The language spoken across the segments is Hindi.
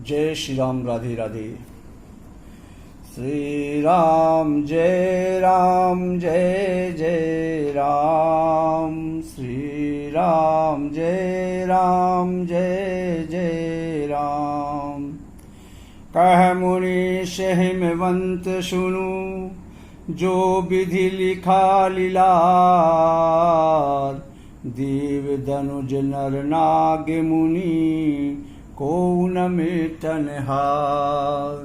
जय श्री राम। राधे राधे। श्री राम जय राम जय जय राम। श्री राम जय राम जय जय राम। कह मुनि हिमवंत सुनु, जो विधि लिखा लीलार। देव धनुज नर नाग मुनि, को न मिटन हार।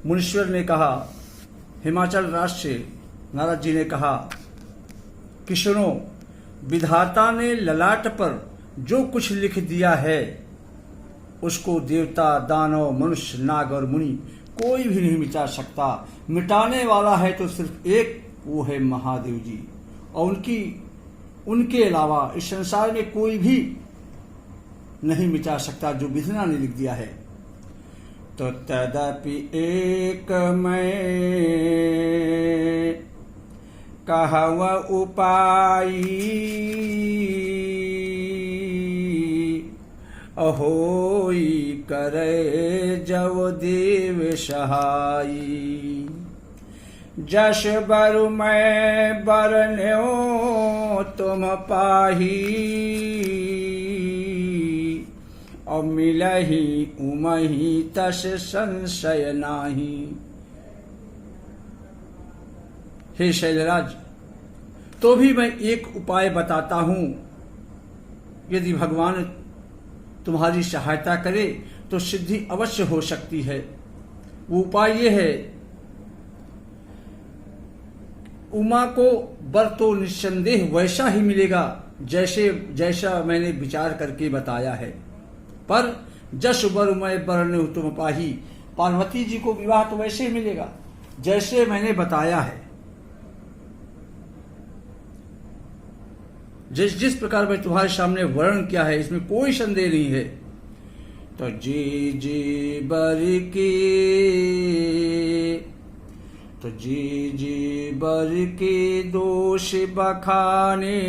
मुनीश्वर ने कहा, हिमाचल राज्य से नारद जी ने कहा कि सुनो, विधाता ने ललाट पर जो कुछ लिख दिया है उसको देवता, दानव, मनुष्य, नाग और मुनि कोई भी नहीं मिटा सकता। मिटाने वाला है तो सिर्फ एक, वो है महादेव जी। और उनके अलावा इस संसार में कोई भी नहीं मिटा सकता जो विधाता ने लिख दिया है। तो तदपि एक मैं कहव उपाई, अहोई करे जव देव सहाई। जस बर मैं बरन्यो तुम पाही, और मिलहि उमहि तस संशय नाही। हे शैलराज, तो भी मैं एक उपाय बताता हूं। यदि भगवान तुम्हारी सहायता करे तो सिद्धि अवश्य हो सकती है। वो उपाय ये है, उमा को वर तो निस्संदेह वैसा ही मिलेगा जैसा मैंने विचार करके बताया है। पर जस वर मैं बरन्यो तुम पाही, पार्वती जी को विवाह तो वैसे ही मिलेगा जैसे मैंने बताया है। जिस प्रकार मैं तुम्हारे सामने वर्णन किया है, इसमें कोई संदेह नहीं है। तो जी बर के दोष बखाने,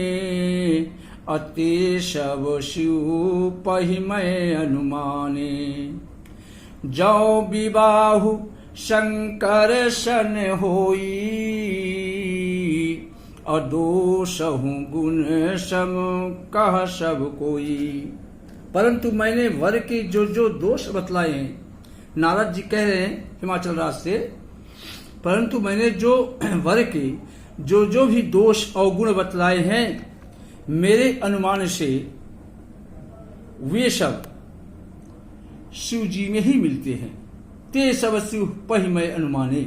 अति सब शिव पहिमय अनुमाने। जो विबाहु शंकर सन होई, अदोषहु गुण सम कह सब कोई। परंतु मैंने वर के जो दोष बतलाए हैं, नारद जी कह रहे हैं हिमाचल राज्य से, परंतु मैंने जो वर के जो भी दोष और गुण बतलाए हैं, मेरे अनुमान से वे सब शिव जी में ही मिलते हैं। ते सब शिव पहिमय अनुमाने,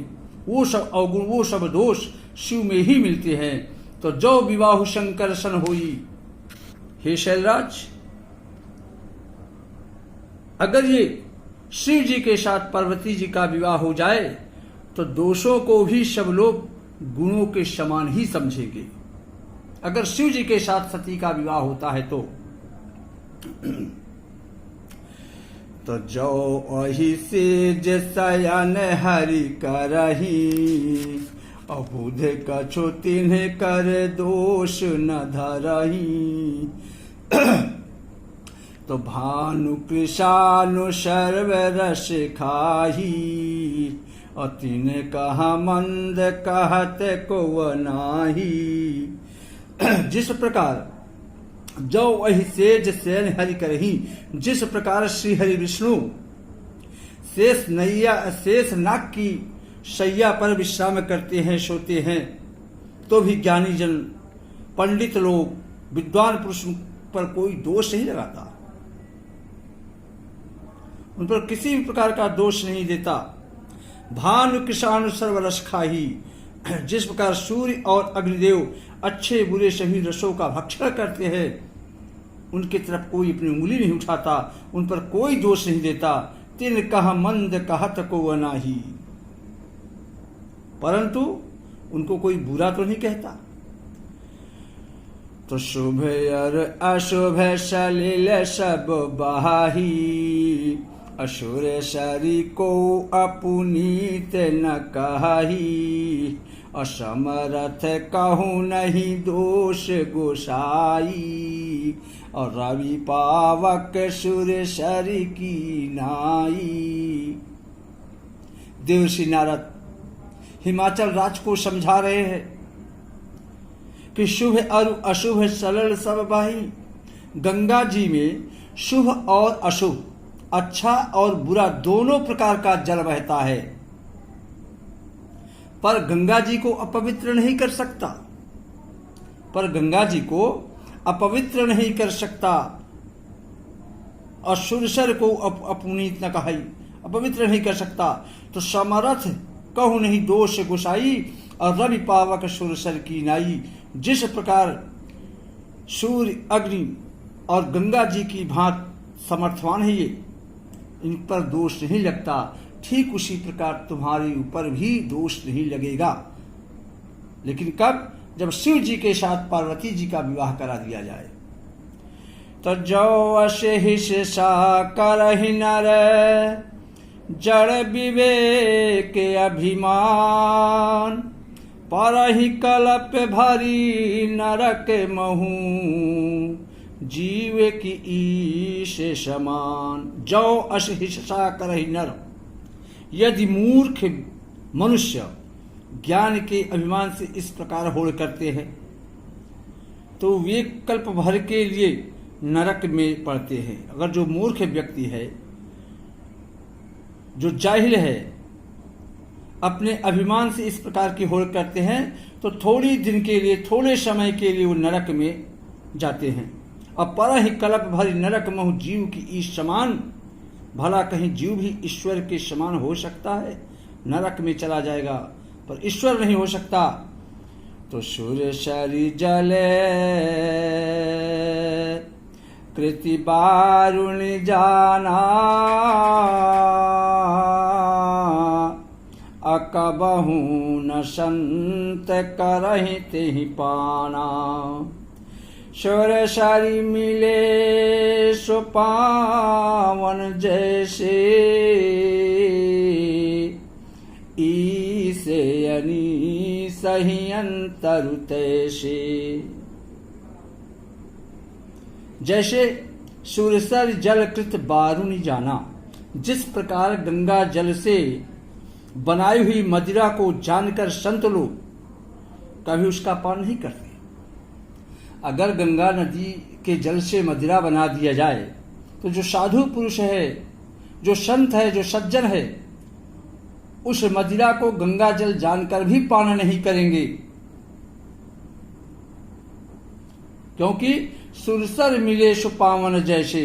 वो सब अवगुण, वो सब दोष शिव में ही मिलते हैं। तो जो विवाह शंकर सन होई। हे शैलराज, अगर ये शिव जी के साथ पार्वती जी का विवाह हो जाए तो दोषों को भी सब लोग गुणों के समान ही समझेंगे। अगर शिव जी के साथ सती का विवाह होता है तो जो अहि सेज शयन हरि करही, अबुध कछु तिन्ह कर दोष न धरही। तो भानु कृषानु सर्व रस खाही, अतिन कहा मंद कहत को नाही। जिस प्रकार जो वही सेज शयन हरि करही, जिस प्रकार श्री हरि विष्णु शेष नाग की शैया पर विश्राम करते हैं, सोते हैं, तो भी ज्ञानी जन, पंडित लोग, विद्वान पुरुष पर कोई दोष नहीं लगाता, उन पर किसी भी प्रकार का दोष नहीं देता। भानु कृषानु सर्वरस खाही, जिस प्रकार सूर्य और अग्निदेव अच्छे बुरे सभी रसों का भक्षण करते हैं, उनकी तरफ कोई अपनी उंगली नहीं उठाता, उन पर कोई दोष नहीं देता। तिन कहा मंद कहत को नाही, परंतु उनको कोई बुरा तो नहीं कहता। तो शुभ और अशुभ सलिल सब बहाही, असुर सरी को अपुनीत न कहाही। असमरथ कहूँ नहीं दोष गोसाई, और रवि पावक सुर सर की नाई। देवर्षि नारद हिमाचल राज को समझा रहे हैं कि शुभ और अशुभ सरल सब बाही। गंगा जी में शुभ और अशुभ, अच्छा और बुरा दोनों प्रकार का जल बहता है, पर गंगा जी को अपवित्र नहीं कर सकता, पर गंगा जी को अपवित्र नहीं कर सकता। और सुरसर को अपनीत न कहाई, अपवित्र नहीं कर सकता। तो समरथ कहूँ नहीं दोष गुसाई, और रवि पावक सुरसर की नाई। जिस प्रकार सूर्य, अग्नि और गंगा जी की भांत समर्थवान है ये, इन पर दोष नहीं लगता, ठीक उसी प्रकार तुम्हारे ऊपर भी दोष नहीं लगेगा। लेकिन कब? जब शिव जी के साथ पार्वती जी का विवाह करा दिया जाए। तो जो अशेष सा करहि नर, जड़ विवेक अभिमान, परहि कल्प भरी नरक महू, जीव की ईश समान। जो अशेष सा करहि नर, यदि मूर्ख मनुष्य ज्ञान के अभिमान से इस प्रकार होड़ करते हैं तो वे कल्प भर के लिए नरक में पड़ते हैं। अगर जो मूर्ख व्यक्ति है, जो जाहिल है, अपने अभिमान से इस प्रकार की होड़ करते हैं तो थोड़ी दिन के लिए, थोड़े समय के लिए वो नरक में जाते हैं। अब पर ही कल्प भरी नरक महु, जीव की ईश समान। भला कहीं जीव भी ईश्वर के समान हो सकता है? नरक में चला जाएगा, पर ईश्वर नहीं हो सकता। तो सुरसरि जले कृति बारुण जाना, अकबहू न संत करहि तेहि पाना। सुरसरि मिले सो पावन जैसे, ईसे अनी सही अंतर तैसे। जैसे सुरसर जल कृत बारुणी जाना, जिस प्रकार गंगा जल से बनाई हुई मदिरा को जानकर संत लोग कभी उसका पान नहीं करते। अगर गंगा नदी के जल से मदिरा बना दिया जाए तो जो साधु पुरुष है, जो संत है, जो सज्जन है, उस मदिरा को गंगा जल जानकर भी पान नहीं करेंगे, क्योंकि सुरसर मिले सो पावन जैसे।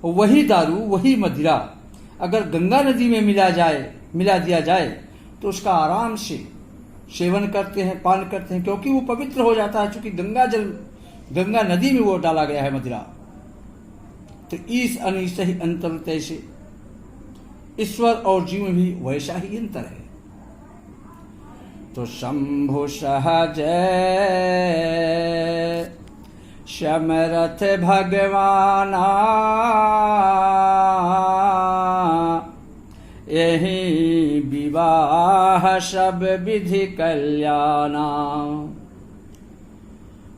वही दारू, वही मदिरा अगर गंगा नदी में मिला दिया जाए तो उसका आराम से सेवन करते हैं, पान करते हैं, क्योंकि वो पवित्र हो जाता है। चूंकि गंगा नदी में वो डाला गया है मदिरा। तो ईस अनिश ही अंतर तैसे, ईश्वर और जीव में भी वैसा ही अंतर है। तो शंभु सहज समरथ भगवाना, यही विवाह सब विधि कल्याणा।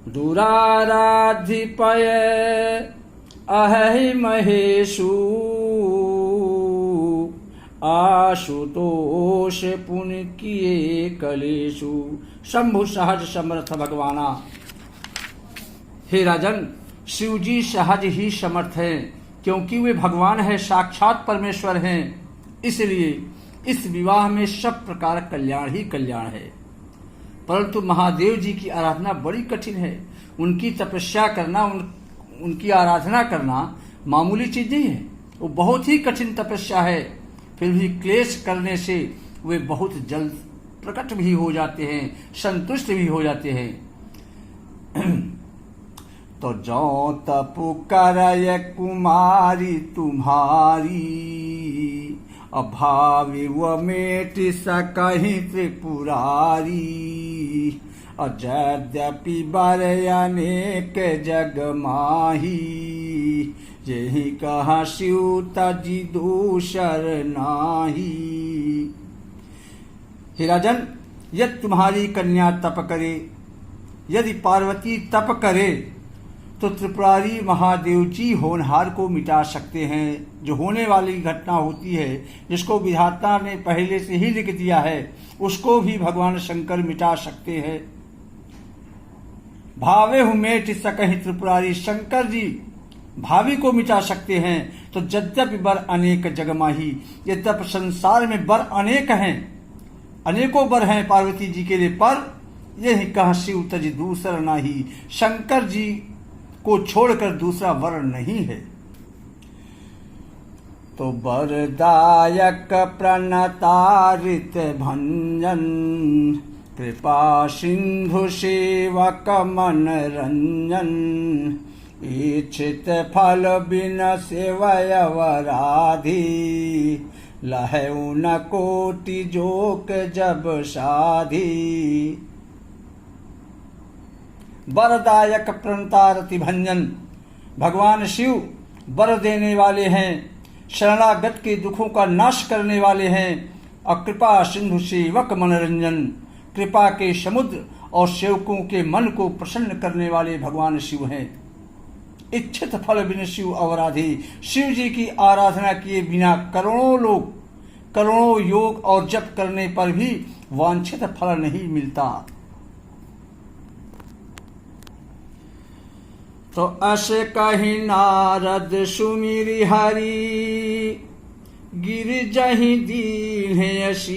दुराराधिपय अहि महेशु, आशुतोष पुण्य किए कलेशु। शंभु सहज समर्थ भगवाना। हे राजन, शिव जी सहज ही समर्थ हैं, क्योंकि वे भगवान है, साक्षात परमेश्वर हैं। इसलिए इस विवाह में सब प्रकार कल्याण ही कल्याण है। परंतु महादेव जी की आराधना बड़ी कठिन है। उनकी तपस्या करना, उनकी आराधना करना मामूली चीज नहीं है। वो बहुत ही कठिन तपस्या है। फिर भी क्लेश करने से वे बहुत जल्द प्रकट भी हो जाते हैं, संतुष्ट भी हो जाते हैं। तो जो तपु करय कुमारी तुम्हारी, अभावी व मेट सकहि त्रिपुरारी। अजद्यपि बर अनेक जग माही, यही कहा शिव तजी दूसर नाही। हे राजन, यदि तुम्हारी कन्या तप करे, यदि पार्वती तप करे तो त्रिपुरारी महादेव जी होनहार को मिटा सकते हैं। जो होने वाली घटना होती है, जिसको विधाता ने पहले से ही लिख दिया है, उसको भी भगवान शंकर मिटा सकते हैं। भावे हुमेट सकहि त्रिपुरारी, शंकर जी भावी को मिटा सकते हैं। तो यद्यपि बर अनेक जगमाही, यद्यपि संसार में बर अनेक हैं, अनेकों बर हैं पार्वती जी के लिए, पर यही कहा शिव तज दूसरा नाही, शंकर जी को छोड़कर दूसरा वर नहीं है। तो बरदायक प्रणतारित भंजन, कृपा सिंधु सेवक मन रंजन, इच्छित फल बिन सेवय वराधि, लहु न कोटि जोक जब साधी। वरदायक प्रणतारति भंजन, भगवान शिव वर देने वाले हैं, शरणागत के दुखों का नाश करने वाले हैं। और कृपा सिंधु सेवक मनोरंजन, कृपा के समुद्र और सेवकों के मन को प्रसन्न करने वाले भगवान शिव हैं। इच्छित फल बिन शिव अवराधी, शिव जी की आराधना किए बिना करोड़ों लोग, करोड़ों योग और जप करने पर भी वांछित फल नहीं मिलता। तो अस कहि नारद सुमिरि हरि, गिर जहि दीन आशीष,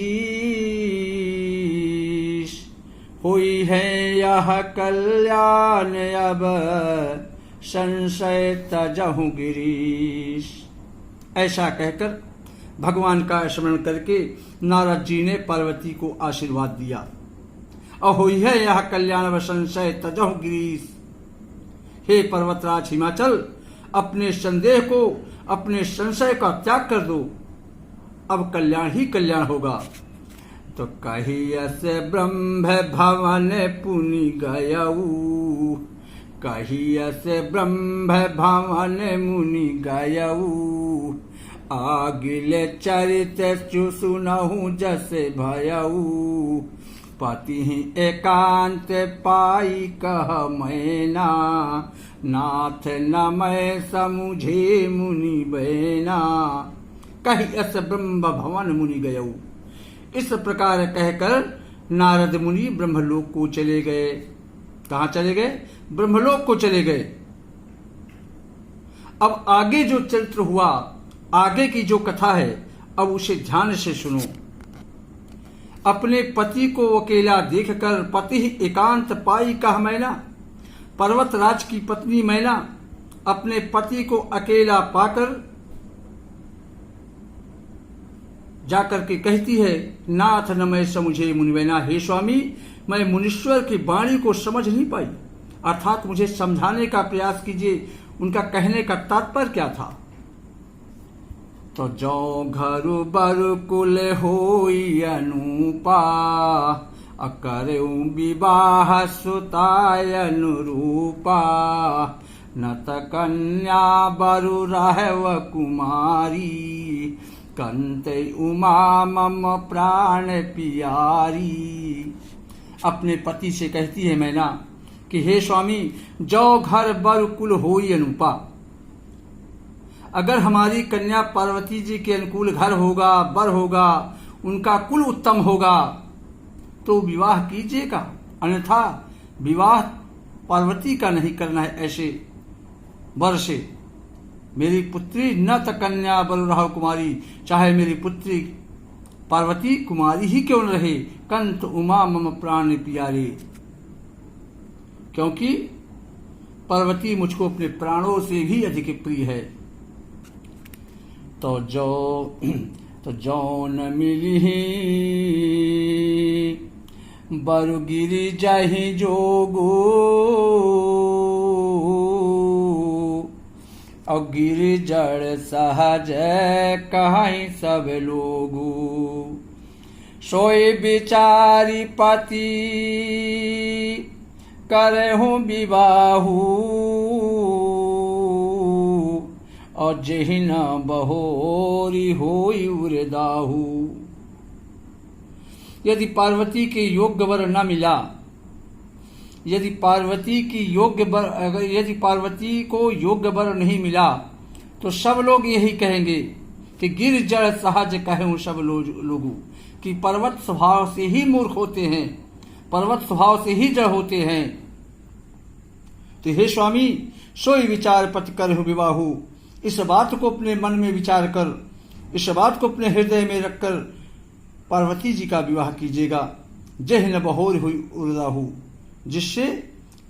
हुई है यह कल्याण अब संशय तजहु गिरीश। ऐसा कहकर भगवान का स्मरण करके नारद जी ने पार्वती को आशीर्वाद दिया। और हुई है यह कल्याण अब संशय तजहु गिरीश, हे पर्वतराज हिमाचल, अपने संदेह को, अपने संशय का त्याग कर दो, अब कल्याण ही कल्याण होगा। तो कहियस ब्रह्म भवन पुनि गयऊ, कहियस ब्रह्म भवन मुनि गयऊ, आगिले चरित सुनहु जस भयऊ, पति एकांत पाई कह मैना, नाथ न मैं समुझे मुनि बैना, कही अस ब्रह्म भवन मुनि गयऊ। इस प्रकार कहकर नारद मुनि ब्रह्मलोक को चले गए। कहाँ चले गए? ब्रह्मलोक को चले गए। अब आगे जो चरित्र हुआ, आगे की जो कथा है, अब उसे ध्यान से सुनो। अपने पति को अकेला देखकर पति एकांत पाई कह मैना, पर्वतराज की पत्नी मैना अपने पति को अकेला पाकर जाकर के कहती है, नाथ न मैं समुझे मुनिवैना, हे स्वामी मैं मुनीश्वर की वाणी को समझ नहीं पाई, अर्थात मुझे समझाने का प्रयास कीजिए, उनका कहने का तात्पर्य क्या था। तो जो घरु बरु कुल होई अनुपा, अकरऊ विवाह सुताय अनुरूपा, नत कन्या बरु रहव कुमारी, कंते उमा मम प्राण पियारी। अपने पति से कहती है मैना कि हे स्वामी, जो घर बर कुल होई अनुपा, अगर हमारी कन्या पार्वती जी के अनुकूल घर होगा, बर होगा, उनका कुल उत्तम होगा तो विवाह कीजिएगा, अन्यथा विवाह पार्वती का नहीं करना है ऐसे वर से। मेरी पुत्री न त कन्या बरु रहो कुमारी, चाहे मेरी पुत्री पार्वती कुमारी ही क्यों न रहे, कंत उमा मम प्राण प्यारे, क्योंकि पार्वती मुझको अपने प्राणों से भी अधिक प्रिय है। तो जौन मिली बरु गिरि जाहि जोगो, और गिरि जड़ सहज कहीं सब लोगो, सोई बिचारी पति करहु विवाहु, और जेहि न बहोरी होई उरदाहु। यदि पार्वती के योग्य वर न मिला, यदि पार्वती को योग्य वर नहीं मिला तो सब लोग यही कहेंगे कि गिर जड़ सहज कहूं सब लोगों, कि पर्वत स्वभाव से ही मूर्ख होते हैं, पर्वत स्वभाव से ही जड़ होते हैं। तो हे स्वामी, सोई विचार पति करहु विवाहु, इस बात को अपने मन में विचार कर, इस बात को अपने हृदय में रखकर पार्वती जी का विवाह कीजिएगा। जह न बहोर हुई उर्दाहु, जिससे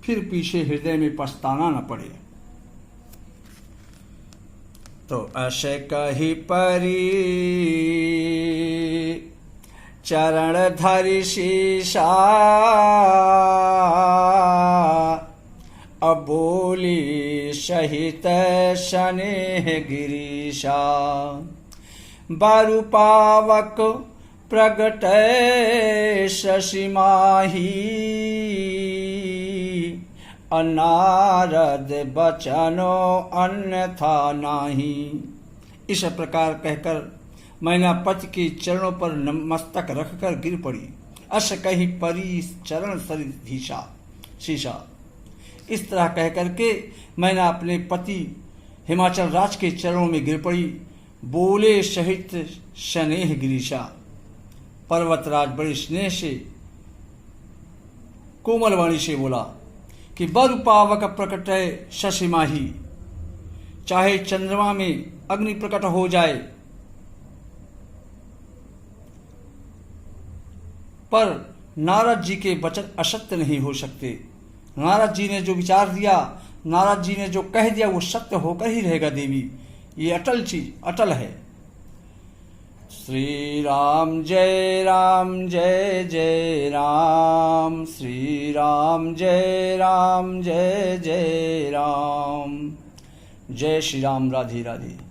फिर पीछे हृदय में पछताना न पड़े। तो अश कही परी चरण धरि शीशा, अबोली सहित स्नेह गिरीशा। बारु पावक प्रगट शशि माही, अनारद बचनो अन्यथा नाही। इस प्रकार कहकर मैना पति के चरणों पर मस्तक रखकर गिर पड़ी। अश कही परी चरण सरिधीशा शीशा। इस तरह कह करके मैना अपने पति हिमाचल राज के चरणों में गिर पड़ी। बोले सहित स्नेह गिरीशा। पर्वतराज बड़े स्नेह से कोमल वाणी से बोला कि बर पावक प्रकट है शशि माही, चाहे चंद्रमा में अग्नि प्रकट हो जाए पर नारद जी के वचन असत्य नहीं हो सकते। नारद जी ने जो विचार दिया, नारद जी ने जो कह दिया, वो सत्य होकर ही रहेगा देवी। ये अटल चीज अटल है। श्री राम जय राम जय जय राम, श्री राम जय राम जय जय राम। जय श्री राम। राधे राधे।